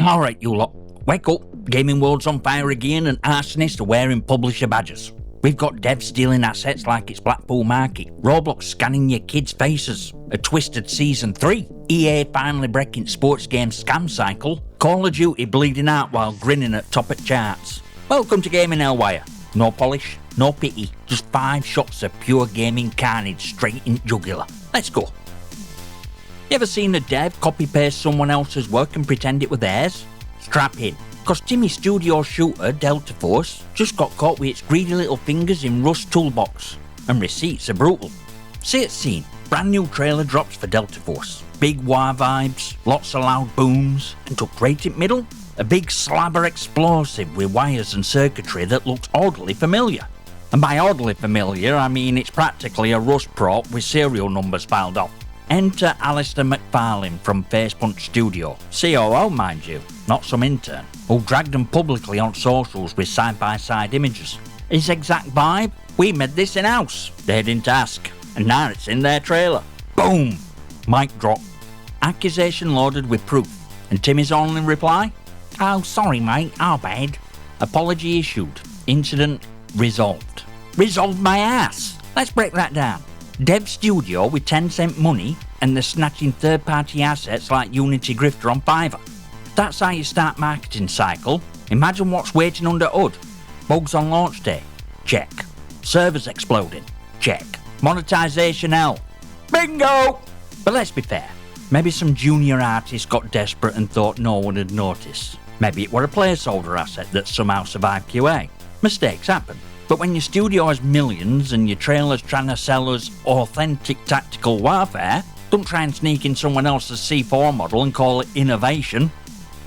Alright, you lot. Wake up. Gaming world's on fire again and arsonists are wearing publisher badges. We've got devs stealing assets like it's Blackpool Market, Roblox scanning your kids' faces, a twisted Season 3, EA finally breaking sports game scam cycle, Call of Duty bleeding out while grinning at top of charts. Welcome to Gaming Hellwire. No polish, no pity, just 5 shots of pure gaming carnage straight in jugular. Let's go. You ever seen a dev copy-paste someone else's work and pretend it were theirs? Strap in, cause Timmy Studio shooter Delta Force just got caught with its greedy little fingers in Rust's toolbox, and receipts are brutal. See it seen, brand new trailer drops for Delta Force, big war vibes, lots of loud booms, and tucked right in middle, a big slabber explosive with wires and circuitry that looks oddly familiar. And by oddly familiar, I mean it's practically a Rust prop with serial numbers filed off. Enter Alistair McFarlane from Facepunch Studio, COO mind you, not some intern, who dragged them publicly on socials with side-by-side images. His exact vibe? We made this in-house. They didn't ask, and now it's in their trailer. Boom! Mic drop. Accusation loaded with proof, and Timmy's only reply? Oh, sorry mate, our bad. Apology issued. Incident resolved. Resolved my ass! Let's break that down. Dev Studio with 10-cent money and they're snatching third-party assets like Unity Grifter on Fiverr. That's how you start marketing cycle. Imagine what's waiting under hood. Bugs on launch day? Check. Servers exploding? Check. Monetization hell? Bingo! But let's be fair. Maybe some junior artist got desperate and thought no one had noticed. Maybe it were a placeholder asset that somehow survived QA. Mistakes happen. But when your studio has millions and your trailer's trying to sell us authentic tactical warfare, don't try and sneak in someone else's C4 model and call it innovation.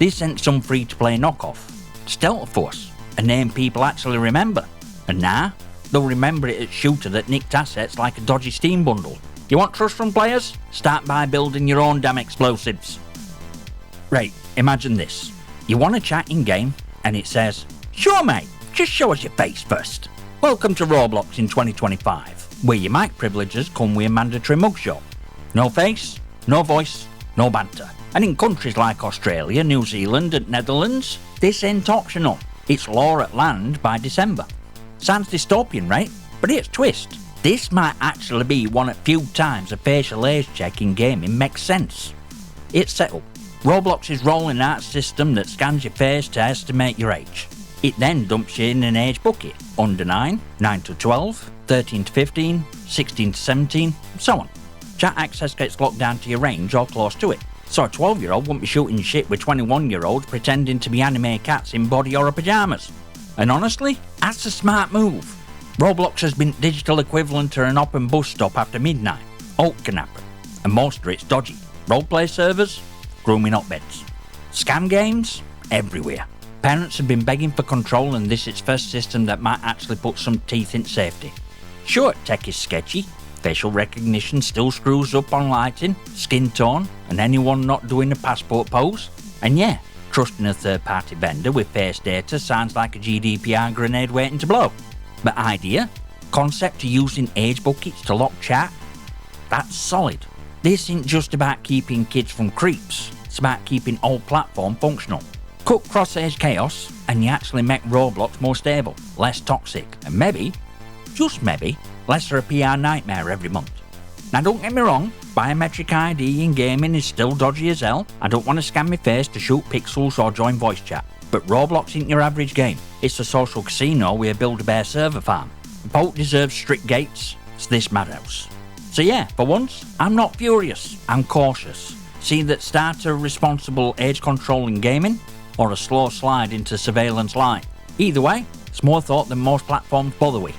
They sent some free-to-play knockoff. It's Delta Force, a name people actually remember. And now, they'll remember it as shooter that nicked assets like a dodgy Steam bundle. You want trust from players? Start by building your own damn explosives. Right, imagine this. You want to chat in-game, and it says, "Sure mate, just show us your face first. Welcome to Roblox in 2025, where your mic privileges come with a mandatory mugshot. No face, no voice, no banter. And in countries like Australia, New Zealand and Netherlands, this ain't optional. It's law at land by December." Sounds dystopian, right? But here's a twist. This might actually be one of few times a facial age check in gaming makes sense. It's settled. Roblox is rolling out a system that scans your face to estimate your age. It then dumps you in an age bucket, under 9, 9 to 12, 13 to 15, 16 to 17, so on. Chat access gets locked down to your range or close to it, so a 12-year-old wouldn't be shooting shit with 21-year-olds pretending to be anime cats in body or pyjamas. And honestly, that's a smart move. Roblox has been digital equivalent to an open bus stop after midnight. Alt can happen, and most of it's dodgy. Roleplay servers, grooming hotbeds. Scam games, everywhere. Parents have been begging for control and this is first system that might actually put some teeth in safety. Sure, tech is sketchy, facial recognition still screws up on lighting, skin tone, and anyone not doing a passport pose. And yeah, trusting a third-party vendor with face data sounds like a GDPR grenade waiting to blow. But idea? Concept to using age buckets to lock chat? That's solid. This isn't just about keeping kids from creeps, it's about keeping old platform functional. Cut cross-age chaos, and you actually make Roblox more stable, less toxic, and maybe, just maybe, less of a PR nightmare every month. Now don't get me wrong, biometric ID in gaming is still dodgy as hell. I don't want to scan my face to shoot pixels or join voice chat. But Roblox isn't your average game. It's a social casino with a Build-A-Bear server farm. The Pope deserves strict gates. It's this madhouse. So yeah, for once, I'm not furious. I'm cautious. See that starter responsible age control in gaming, or a slow slide into surveillance light. Either way, it's more thought than most platforms bother with.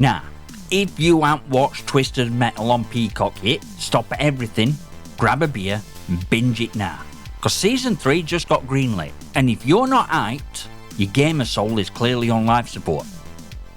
Now, if you haven't watched Twisted Metal on Peacock yet, stop everything, grab a beer, and binge it now. Cause Season 3 just got greenlit, and if you're not hyped, your gamer soul is clearly on life support.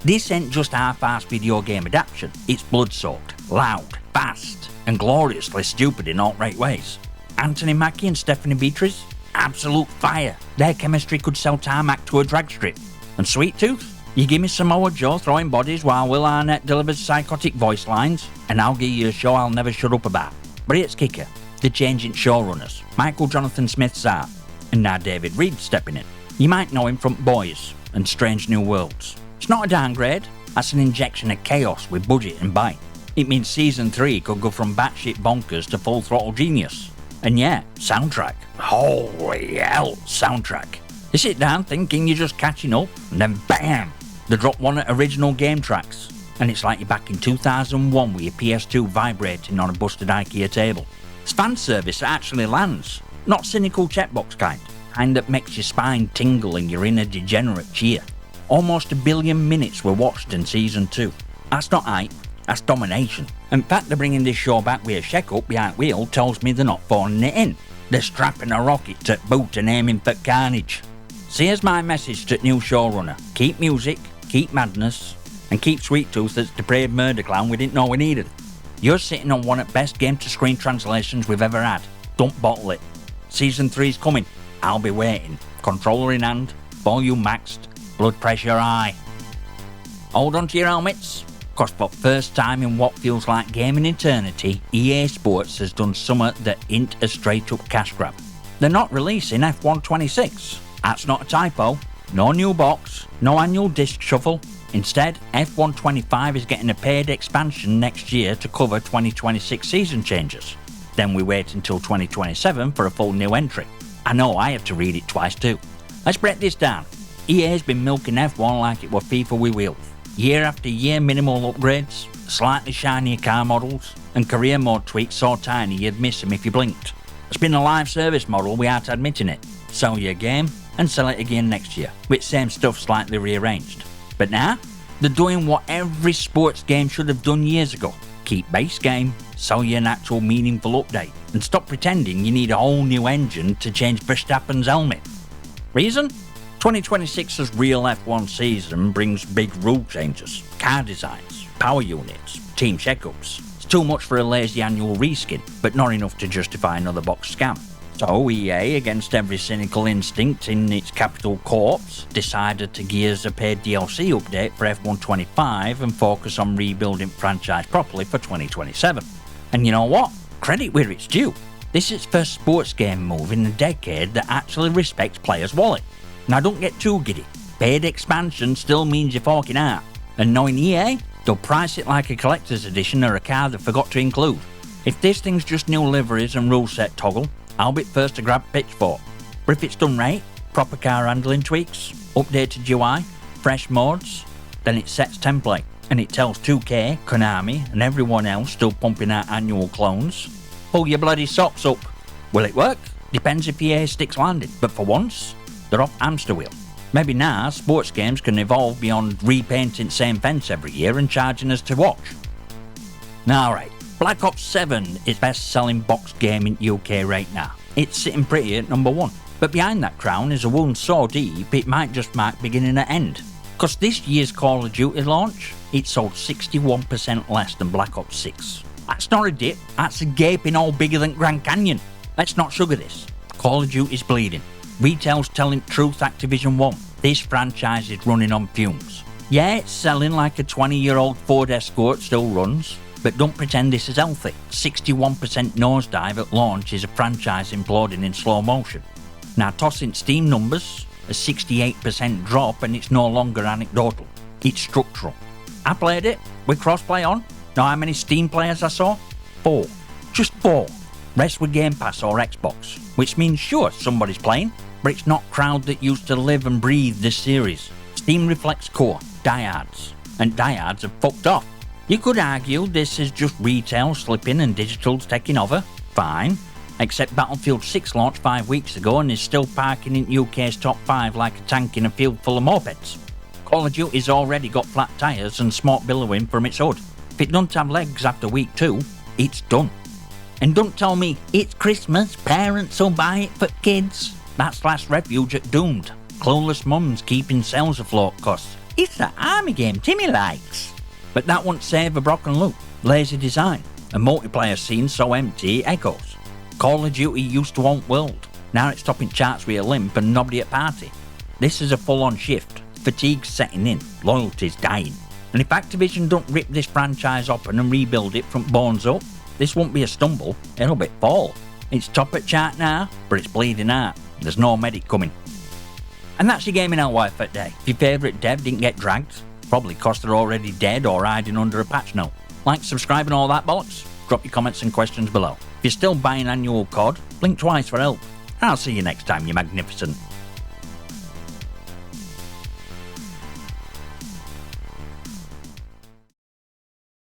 This ain't just half-assed video game adaptation, it's blood-soaked, loud, fast, and gloriously stupid in alt-right ways. Anthony Mackie and Stephanie Beatrice? Absolute fire. Their chemistry could sell tarmac to a drag strip. And Sweet Tooth? You give me Samoa Joe throwing bodies while Will Arnett delivers psychotic voice lines, and I'll give you a show I'll never shut up about. But here's kicker. The changing showrunners. Michael Jonathan Smith's out. and now David Reed's stepping in. You might know him from Boys and Strange New Worlds. It's not a downgrade, that's an injection of chaos with budget and bite. It means Season 3 could go from batshit bonkers to full throttle genius. And yeah, soundtrack. Holy hell, soundtrack. You sit down thinking you're just catching up, and then BAM! They drop one of original game tracks. And it's like you're back in 2001 with your PS2 vibrating on a busted IKEA table. It's fan service that actually lands, not cynical checkbox kind that makes your spine tingle and your inner degenerate cheer. Almost 1 billion minutes were watched in Season 2. That's not hype, that's domination. In fact, they're bringing this show back with a shake-up behind wheel tells me they're not phoning it in. They're strapping a rocket to boot and aiming for carnage. So here's my message to the new showrunner. Keep music, keep madness, and keep Sweet Tooth as depraved murder clown we didn't know we needed. You're sitting on one of the best game-to-screen translations we've ever had. Don't bottle it. Season 3's coming. I'll be waiting. Controller in hand, volume maxed, blood pressure high. Hold on to your helmets, cause for the first time in what feels like gaming eternity, EA Sports has done something that ain't a straight-up cash grab. They're not releasing F126. That's not a typo. No new box, no annual disc shuffle. Instead, F125 is getting a paid expansion next year to cover 2026 season changes. Then we wait until 2027 for a full new entry. I know I had to read it twice too. Let's break this down. EA's been milking F1 like it were FIFA with wheels. Year after year minimal upgrades, slightly shinier car models, and career mode tweaks so tiny you'd miss them if you blinked. It's been a live service model without admitting it. Sell your game and sell it again next year, with same stuff slightly rearranged. But now, they're doing what every sports game should have done years ago. Keep base game, sell you an actual meaningful update, and stop pretending you need a whole new engine to change Verstappen's helmet. Reason? 2026's real F1 season brings big rule changes, car designs, power units, team checkups. It's too much for a lazy annual reskin, but not enough to justify another box scam. So EA, against every cynical instinct in its capital corpse, decided to gears a paid DLC update for F125 and focus on rebuilding franchise properly for 2027. And you know what? Credit where it's due. This is the first sports game move in a decade that actually respects players' wallet. Now don't get too giddy. Paid expansion still means you're forking out. And knowing EA, they'll price it like a collector's edition or a car they forgot to include. If this thing's just new liveries and rule set toggle, I'll be first to grab pitchfork. But if it's done right, proper car handling tweaks, updated UI, fresh modes, then it sets template and it tells 2K, Konami and everyone else still pumping out annual clones, pull your bloody socks up. Will it work? Depends if EA sticks landed, but for once, they're off hamster wheel. Maybe now sports games can evolve beyond repainting the same fence every year and charging us to watch. Now alright. Black Ops 7 is best selling box game in UK right now. It's sitting pretty at number 1. But behind that crown is a wound so deep it might just mark beginning and end. Cause this year's Call of Duty launch, it sold 61% less than Black Ops 6. That's not a dip, that's a gaping hole bigger than Grand Canyon. Let's not sugar this. Call of Duty's bleeding. Retail's telling truth Activision won. This franchise is running on fumes. Yeah, it's selling like a 20-year-old Ford Escort still runs. But don't pretend this is healthy. 61% nosedive at launch is a franchise imploding in slow motion. Now toss in Steam numbers, a 68% drop and it's no longer anecdotal. It's structural. I played it with crossplay on. Know how many Steam players I saw? 4. Just 4. Rest with Game Pass or Xbox. Which means sure, somebody's playing, but it's not crowd that used to live and breathe this series. Steam reflects core, diehards. And diehards have fucked off. You could argue this is just retail slipping and digital's taking over. Fine. Except Battlefield 6 launched 5 weeks ago and is still parking in UK's top 5 like a tank in a field full of mopeds. Call of Duty's already got flat tyres and smoke billowing from its hood. If it don't have legs after week 2, it's done. And don't tell me, it's Christmas, parents will buy it for kids. That's last refuge at Doomed. Clueless mums keeping sales afloat cause it's the army game Timmy likes. But that won't save a broken loop, lazy design, a multiplayer scene so empty it echoes. Call of Duty used to own world, now it's topping charts with a limp and nobody at party. This is a full-on shift, fatigue's setting in, loyalty's dying. And if Activision don't rip this franchise open and rebuild it from bones up, this won't be a stumble, it'll be fall. It's top at chart now, but it's bleeding out. There's no medic coming. And that's your Gaming Hellwire for today. If your favourite dev didn't get dragged, probably 'cause they're already dead or hiding under a patch note. Like, subscribe and all that bollocks. Drop your comments and questions below. If you're still buying annual COD, blink twice for help. I'll see you next time, you magnificent.